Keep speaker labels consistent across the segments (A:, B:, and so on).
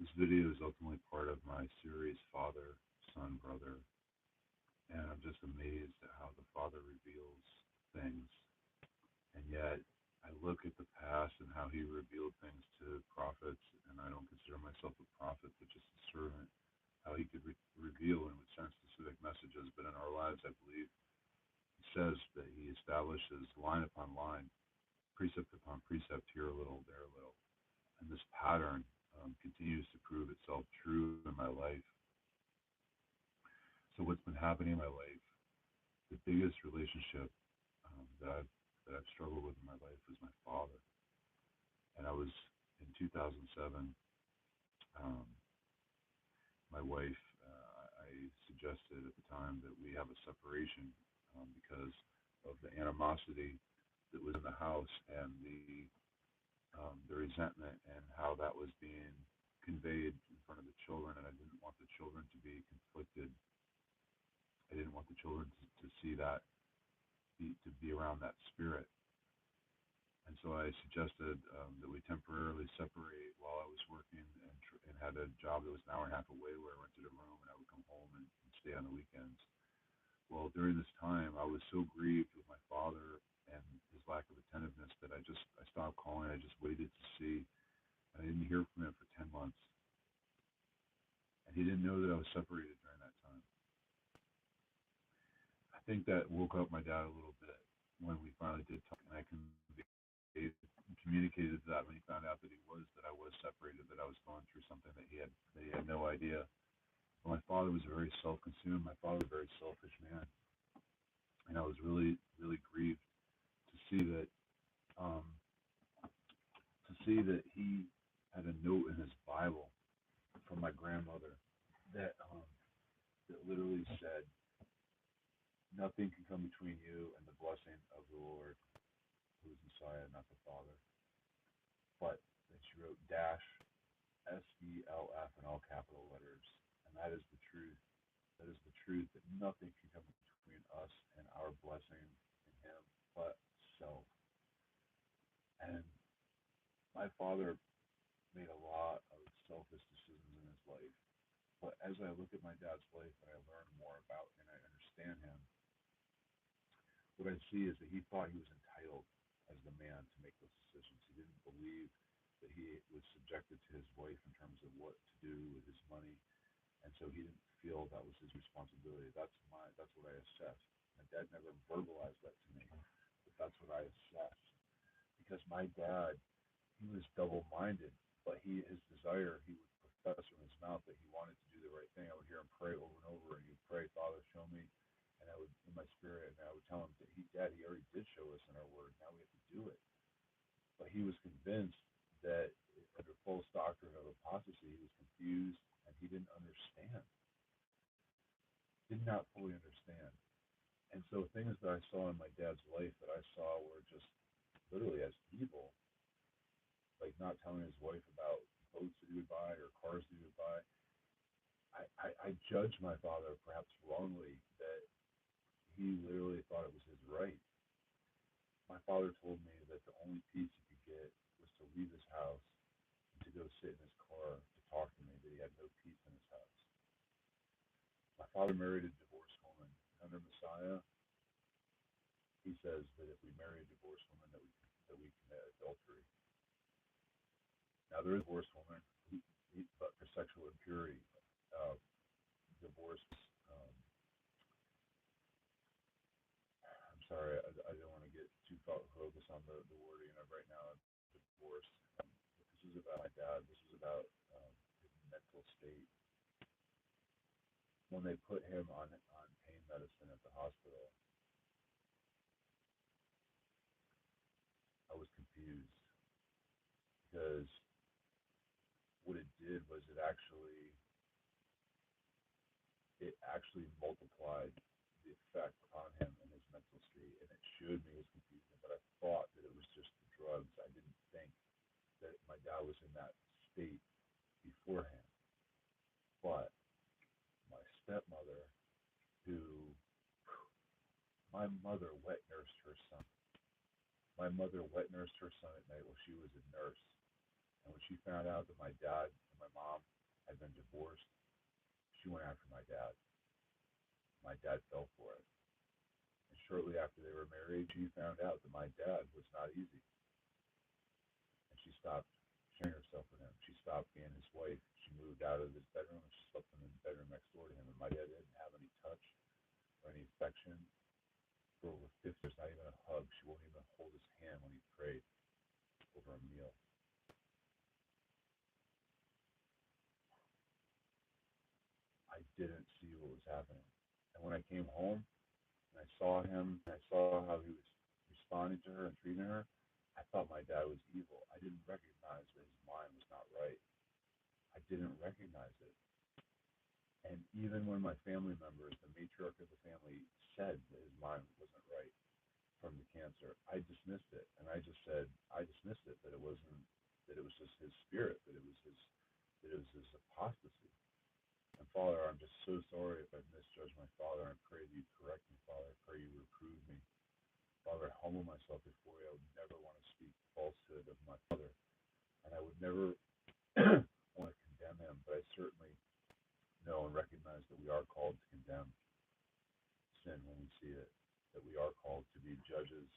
A: This video is ultimately part of my series, Father, Son, Brother, and I'm just amazed at how the Father reveals things. And yet, I look at the past and how he revealed things to prophets, and I don't consider myself a prophet, but just a servant, how he could reveal and would send specific messages. But in our lives, I believe he says that he establishes line upon line, precept upon precept, here a little, there a little. And this pattern continues to prove itself true in my life. So what's been happening in my life, the biggest relationship that I've struggled with in my life is my father. And I was in 2007. My wife, I suggested at the time that we have a separation because of the animosity that was in the house and the resentment and how that was being conveyed in front of the children. And I didn't want the children to be conflicted. I didn't want the children to see that, to be around that spirit. And so I suggested that we temporarily separate while I was working and had a job that was an hour and a half away where I rented a room and I would come home and stay on the weekends. Well, during this time, I was so grieved with my father and his lack of attentiveness that I stopped calling. I just waited to see. And I didn't hear from him for 10 months. And he didn't know that I was separated during that time. I think that woke up my dad a little bit when we finally did talk, and I communicated that when he found out that I was separated, that I was going through something that he had no idea. But my father was very self-consumed. My father was a very selfish man, and I was really, really grieved to see that he had a note in his Bible from my grandmother that literally said, "Nothing can come between you and the blessing of the Lord, who is Messiah, not the Father." But then she wrote dash SELF in all capital letters, and that is the truth. That is the truth, that nothing can come between us and our blessing in Him but self. And my father made a lot of selfish decisions in his life. But as I look at my dad's life and I learn more about and I understand him, what I see is that he thought he was entitled as the man to make those decisions. He didn't believe that he was subjected to his wife in terms of what to do with his money, and so he didn't feel that was his responsibility. That's what I assessed. My dad never verbalized that to me, but that's what I assessed. Because my dad, he was double-minded, but his desire, he would profess from his mouth that he wanted to do the right thing. I would hear him pray over and over, and he'd pray, "Father, show me," and I would, in my spirit, and I would tell him that Dad, he already did show us in our word. Now we have to do it. But he was convinced that under false doctrine of apostasy, he was confused and he didn't understand. Did not fully understand. And so things that I saw in my dad's life that I saw were just literally as evil, like not telling his wife about boats that he would buy or cars that he would buy. I judged my father perhaps wrongly that he literally thought it was his right. My father told me that the only peace he could get was to leave his house and to go sit in his car to talk to me, that he had no peace in his house. My father married a divorced woman. Under Messiah, he says that if we marry a divorced woman, that we commit adultery. Now, there is a divorced woman, but for sexual impurity, divorce. I'm sorry, I don't want to get too focused on the wording of right now, divorce. This is about my dad. This is about his mental state. When they put him on pain medicine at the hospital, I was confused because what it did was it actually multiplied the effect on him and his mental state, and it showed me his confusion. But I thought that it was just the drugs. I didn't think that my dad was in that state beforehand. But my stepmother, my mother wet nursed her son. My mother wet nursed her son at night while she was a nurse. And when she found out that my dad and my mom had been divorced, she went after my dad. My dad fell for it. And shortly after they were married, she found out that my dad was not easy. And she stopped sharing herself with him. She stopped being his wife. She moved out of his bedroom and she slept in the bedroom next door to him. And my dad didn't have any touch or any affection for over 50 years, not even a hug. She won't even hold his hand when he prayed over a meal. I didn't see what was happening. And when I came home and I saw him, and I saw how he was responding to her and treating her, I thought my dad was evil. I didn't recognize that his mind was not right. I didn't recognize it. And even when my family members, the matriarch of the family, said that his mind wasn't right from the cancer, I dismissed it. And I just said, I dismissed it, that it wasn't, that it was just his spirit, that it was his apostasy. And Father, I'm just so sorry if I've misjudged my Father. I pray that you correct me, Father. I pray you reprove me. Father, I humble myself before you. I would never want to speak falsehood of my Father. And I would never want to condemn him, but I certainly know and recognize that we are called to condemn sin when we see it, that we are called to be judges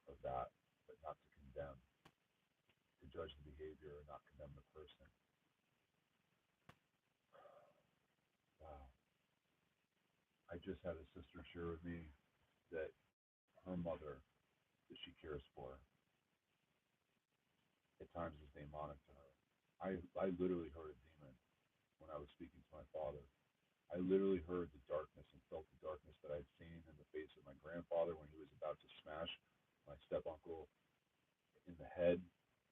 A: of that, but not to condemn, to judge the behavior and not condemn the person. Wow. I just had a sister share with me that her mother, that she cares for, at times is demonic to her. I literally heard a demon when I was speaking to my father. I literally heard the darkness and felt the darkness that I'd seen in the face of my grandfather when he was about to smash my step uncle in the head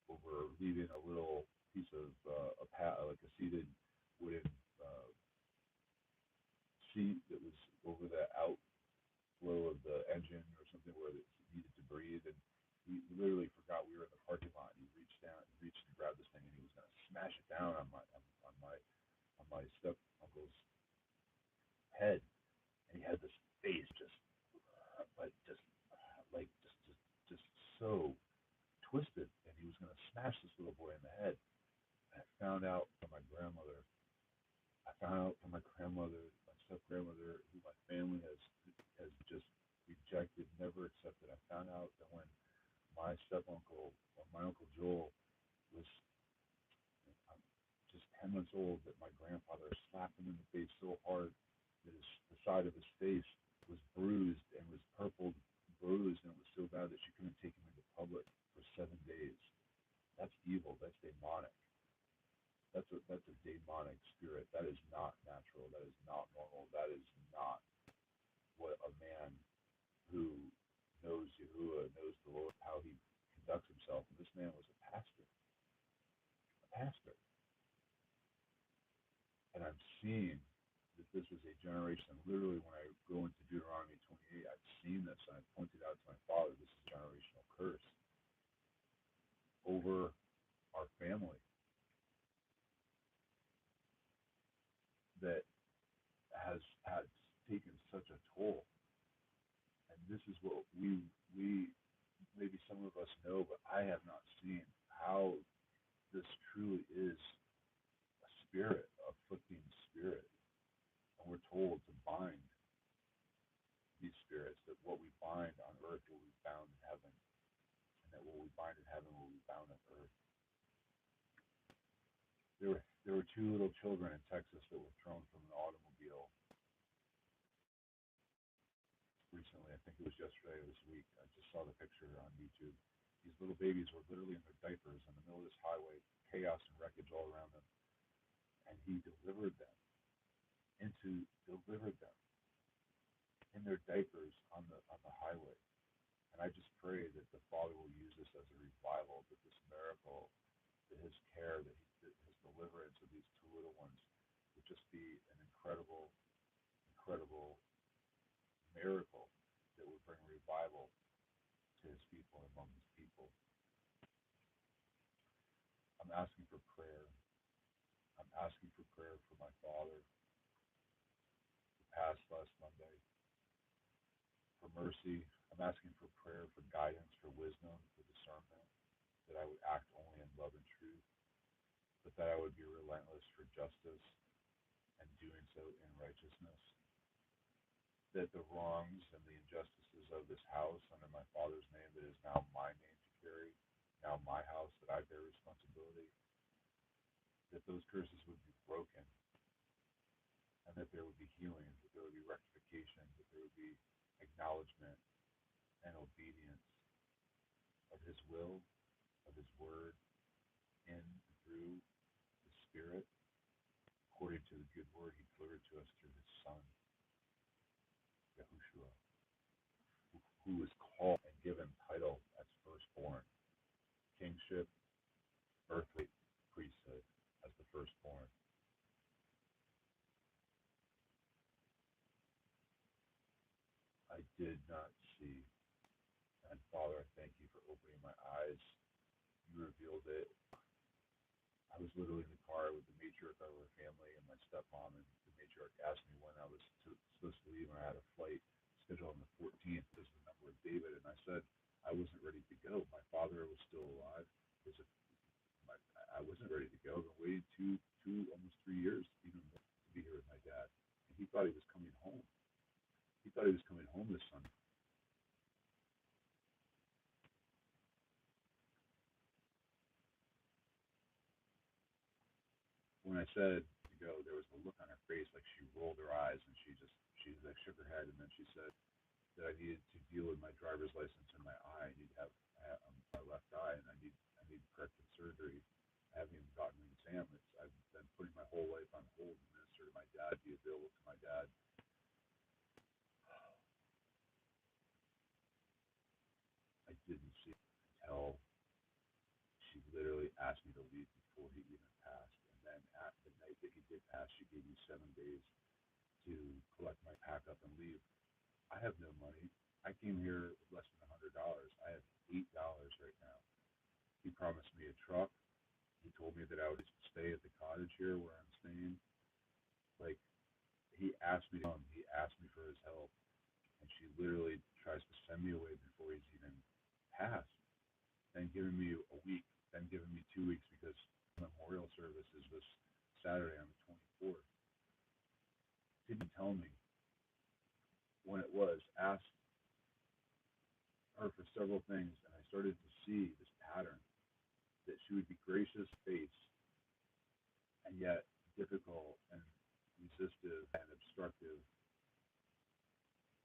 A: over leaving a little piece of like a seated wooden seat that was over the outflow of the engine or something where it needed to breathe, and he literally forgot we were in the parking lot. And he reached down, reached to grab this thing, and he was going to smash it down on my step uncle's head, and he had this face like just like just so twisted, and he was going to smash this little boy in the head. And I found out from my grandmother. My step grandmother, who my family has just rejected, never accepted. I found out that when my step uncle, or my uncle Joel, was just 10 months old, that my grandfather slapped him in the face so hard that the side of his face was bruised and was purple bruised, and it was so bad that she couldn't take him into public for 7 days. That's evil. That's demonic. That's a demonic spirit. That is not natural. That is not normal. That is not what a man who knows Yahuwah, knows the Lord, how he conducts himself. And this man was a pastor. A pastor. And I'm seeing that this is a generation. Literally, when I go into Deuteronomy 28, I've seen this, and I pointed out to my father, this is a generational curse over our family that has taken such a toll. And this is what we maybe some of us know, but I have not seen how this truly is a spirit, afflicting spirit. And we're told to bind these spirits, that what we bind on earth will be bound in heaven, and that what we bind in heaven will be bound on earth. There were two little children in Texas that were thrown from an automobile recently. I think it was yesterday or this week. I just saw the picture on YouTube. These little babies were literally in their diapers in the middle of this highway, chaos and wreckage all around them. And he delivered them in their diapers on the highway. And I just pray that the Father will use this as a revival, that this miracle, that his care, that his deliverance of these two little ones would just be an incredible, incredible miracle that would bring revival to his people and among his people. I'm asking for prayer. I'm asking for prayer for my father who passed last Monday, for mercy. I'm asking for prayer, for guidance, for wisdom, for discernment, that I would act only in love and truth. but that I would be relentless for justice and doing so in righteousness. That the wrongs and the injustices of this house under my father's name, that is now my name to carry, now my house that I bear responsibility, that those curses would be broken, and that there would be healing, that there would be rectification, that there would be acknowledgement and obedience of his will, of his word, in and through the Spirit, according to the good word he delivered to us through his Son, Yahushua, who was called and given title as firstborn, kingship, earthly priesthood as the firstborn. I did not see, and Father, I thank you for opening my eyes. You revealed it. I was literally in the car with the matriarch of our family and my stepmom, and the matriarch asked me when I was supposed to leave, and I had a flight scheduled on the 14th because of the number of David, and I said I wasn't ready to go. My father was still alive. I wasn't ready to go. I've been waiting almost 3 years, even more, to be here with my dad. And he thought he was coming home. He thought he was coming home this Sunday. When I said to go, there was a look on her face like she rolled her eyes, and she like shook her head, and then she said that I needed to deal with my driver's license in my eye. I need to have my left eye, and I need corrective surgery. I haven't even gotten an exam. I've been putting my whole life on hold to minister to my dad, be available to my dad. I didn't see it until she literally asked me to leave before he even passed. And then at the night that he did pass, she gave me 7 days to collect my pack up and leave. I have no money. I came here with less than $100. I have $8 right now. He promised me a truck. He told me that I would stay at the cottage here where I'm staying. Like, he asked me to come. He asked me for his help. And she literally tries to send me away before he's even passed. Then giving me a week. Then giving me 2 weeks because memorial service is this Saturday on the 24th. Didn't tell me when it was. Asked her for several things, and I started to see this pattern that she would be gracious face and yet difficult and resistive and obstructive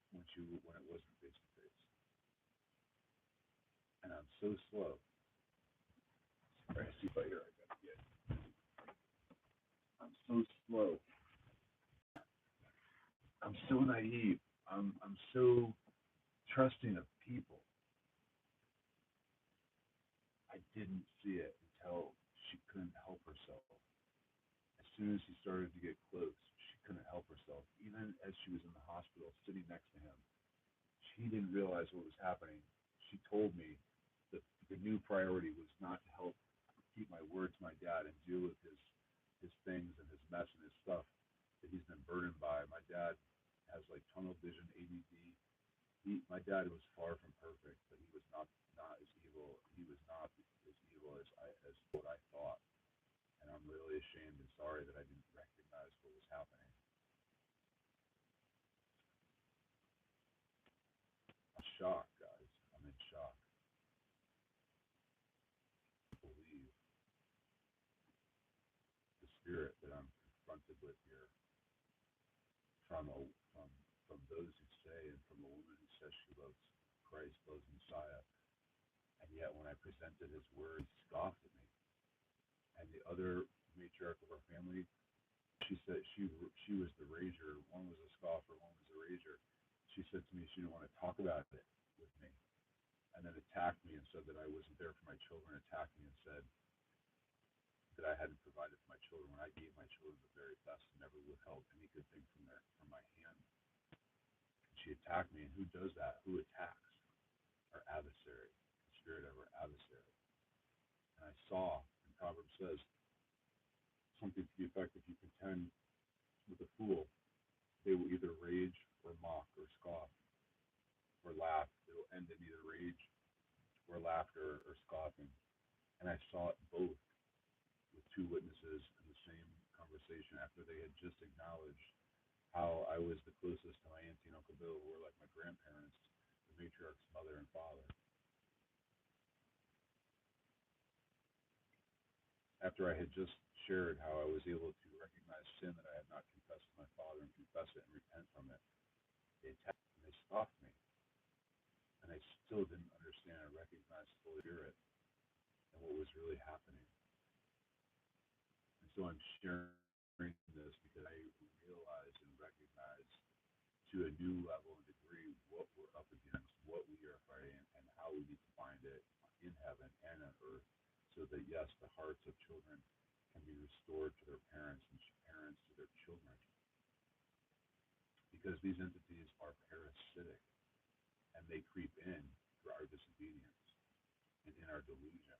A: when it wasn't face to face. And I'm so slow. All right, see if I hear I gotta get. I'm so slow. I'm so naive. I'm so trusting of people. I didn't see it until she couldn't help herself. As soon as he started to get close, she couldn't help herself. Even as she was in the hospital sitting next to him, she didn't realize what was happening. She told me that the new priority was not to help keep my word to my dad and deal with his things and his mess and his stuff that he's been burdened by. My dad has like tunnel vision, ADD. My dad was far from perfect, but he was not as evil. He was not as evil as what I thought. And I'm really ashamed and sorry that I didn't recognize what was happening. I'm shocked, guys. I'm in shock. I believe the spirit that I'm confronted with here from from those who say, and from a woman who says she loves Christ, loves Messiah, and yet when I presented his word, he scoffed at me. And the other matriarch of our family, she said she was the rager. One was a scoffer, one was a rager. She said to me she didn't want to talk about it with me, and then attacked me and said that I wasn't there for my children. Attacked me and said that I hadn't provided for my children when I gave my children the very best and never withheld any good thing from my hand. She attacked me, and who does that? Who attacks? Our adversary, the spirit of our adversary. And I saw, and Proverbs says, something to the effect, if you contend with a fool, they will either rage or mock or scoff or laugh. It will end in either rage or laughter or scoffing. And I saw it both with two witnesses in the same conversation after they had just acknowledged how I was the closest to my auntie and Uncle Bill, who were like my grandparents, the matriarch's mother and father. After I had just shared how I was able to recognize sin that I had not confessed to my father and confess it and repent from it, they attacked and they scoffed me. And I still didn't understand or recognize the Holy Spirit and what was really happening. And so I'm sharing this because I realize and recognize to a new level and degree what we're up against, what we are fighting, and how we need to find it in heaven and on earth, so that, yes, the hearts of children can be restored to their parents and parents to their children. Because these entities are parasitic, and they creep in through our disobedience and in our delusion.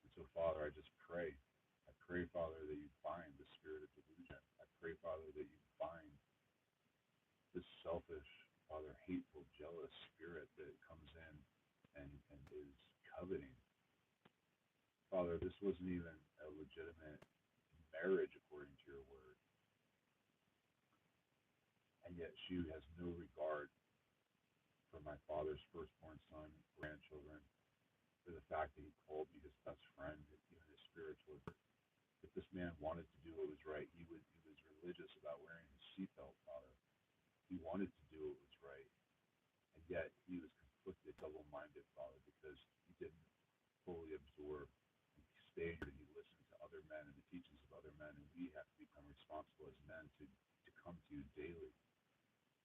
A: And so, Father, I just pray. I pray, Father, that you bind the spirit of delusion. I pray, Father, that you bind this selfish, Father, hateful, jealous spirit that comes in and is coveting. Father, this wasn't even a legitimate marriage according to your word. And yet she has no regard for my father's firstborn son, grandchildren, for the fact that he called me his best friend, even his spiritual. If this man wanted to do what was right, he was religious about wearing his seatbelt, Father. He wanted to do what was right. And yet he was conflicted, double-minded, Father, because he didn't fully absorb and stay and he listened to other men and the teachings of other men. And we have to become responsible as men to come to you daily,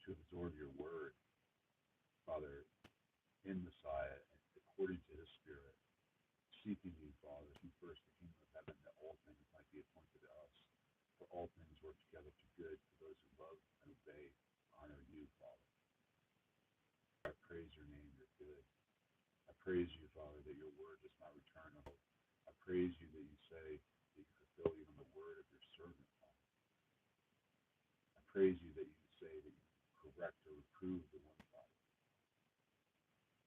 A: to absorb your word, Father, in Messiah, according to his Spirit, seeking you, Father, seek first the kingdom of heaven, that all things might be appointed to us. For all things work together for good for those who love and obey, honor you, Father. I praise your name, you're good. I praise you, Father, that your word does not return unto you. I praise you that you say that you fulfill even the word of your servant, Father. I praise you that you say that you correct or reprove the one, Father.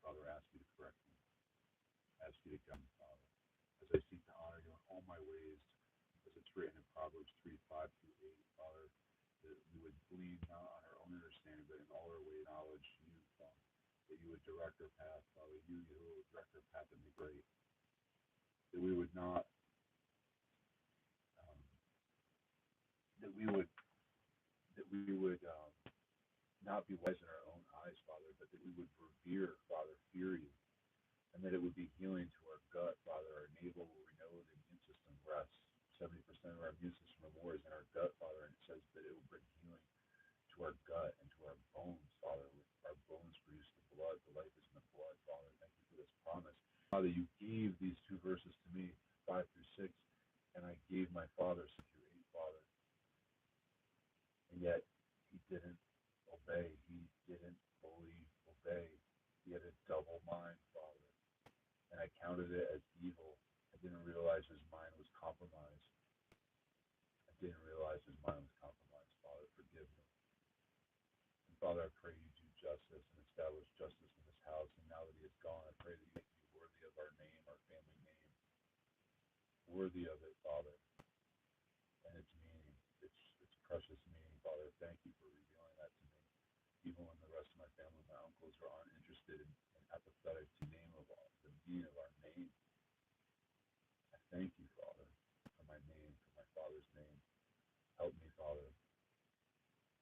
A: Father, I ask you to correct me. I ask you to guide me, Father, as I seek to honor you in all my ways, as it's written in Proverbs 3:5-8, Father, that we would lean not on our own understanding, but in all our way knowledge you, Father, that you would direct our path, Father, you who would direct our path and be great, that we would not, that we would not be wise in our own eyes, Father, but that we would revere, Father, fear you, and that it would be healing to our gut, Father, our navel, where we know the immune system rests. 70% of our immune system or more is in our gut, Father, and it says that it will bring healing to our gut and to our bones, Father. Our bones produce the blood. The life is in the blood, Father. Thank you for this promise. Father, you gave these two verses to me, 5-6, and I gave my Father 6-8, Father. And yet, he didn't obey. He didn't fully obey. He had a double mind, Father. And I counted it as evil. I didn't realize his mind was compromised. Father, forgive me. And Father, I pray you do justice and establish justice in this house. And now that he is gone, I pray that you make me worthy of our name, our family name. Worthy of it, Father. And its meaning, its precious meaning, Father. Thank you for revealing that to me. Even when the rest of my family, my uncles, are uninterested and apathetic to the meaning of our name. I thank you, Father, for my name, for my Father's name. Help me, Father,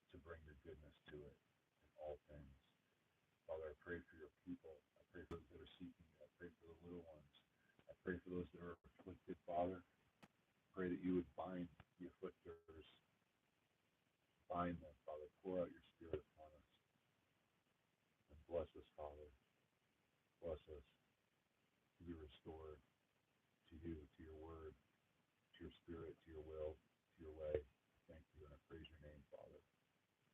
A: to bring your goodness to it in all things. Father, I pray for your people. I pray for those that are seeking you. I pray for the little ones. I pray for those that are afflicted, Father. I pray that you would bind the afflictors. Bind them, Father. Pour out your Spirit upon us. And bless us, Father. Bless us to be restored to you, to your word, to your Spirit, to your will, to your way. Thank you, and I praise your name, Father.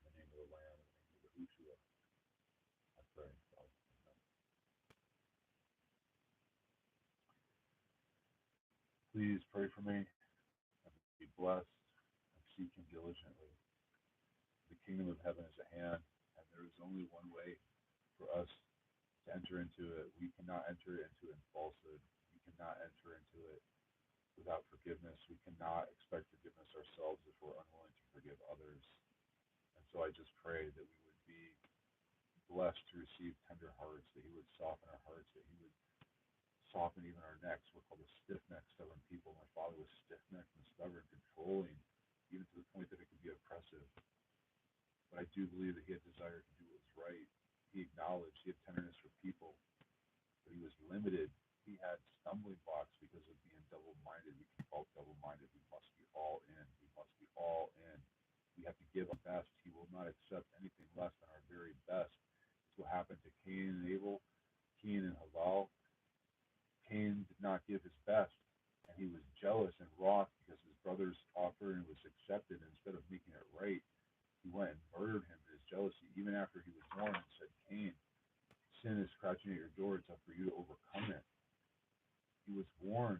A: In the name of the Lamb, in the name of the Yahushua, I pray, Father. Amen. Please pray for me and be blessed and seek him diligently. The kingdom of heaven is at hand, and there is only one way for us to enter into it. We cannot enter into it in falsehood. We cannot enter into it with without forgiveness. We cannot expect forgiveness ourselves if we're unwilling to forgive others. And so I just pray that we would be blessed to receive tender hearts, that He would soften our hearts, that He would soften even our necks. We're called a stiff-necked, stubborn people. My father was stiff-necked and stubborn, controlling, even to the point that it could be oppressive. But I do believe that he had desire to do what was right. He acknowledged he had tenderness for people, but he was limited. He had stumbling blocks because of being double-minded. We can call it double-minded. We must be all in. We must be all in. We have to give our best. He will not accept anything less than our very best. It's what happened to Cain and Abel, Cain and Haval. Cain did not give his best, and he was jealous and wroth because his brother's offering was accepted. Instead of making it right, he went and murdered him in his jealousy, even after he was warned and said, Cain, sin is crouching at your door. It's up for you to overcome it. He was warned,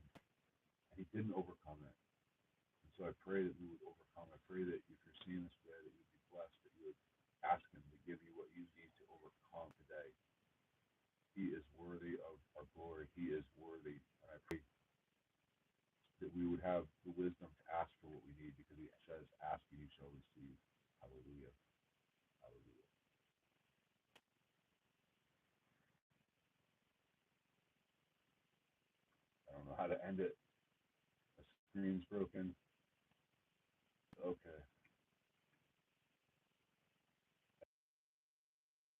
A: and he didn't overcome it. And so I pray that we would overcome. I pray that if you're seeing this today, that you would be blessed, that you would ask him to give you what you need to overcome today. He is worthy of our glory. He is worthy. And I pray that we would have the wisdom to ask for what we need, because he says, ask and you shall receive. Hallelujah. Hallelujah. I don't know how to end it. The screen's broken. Okay.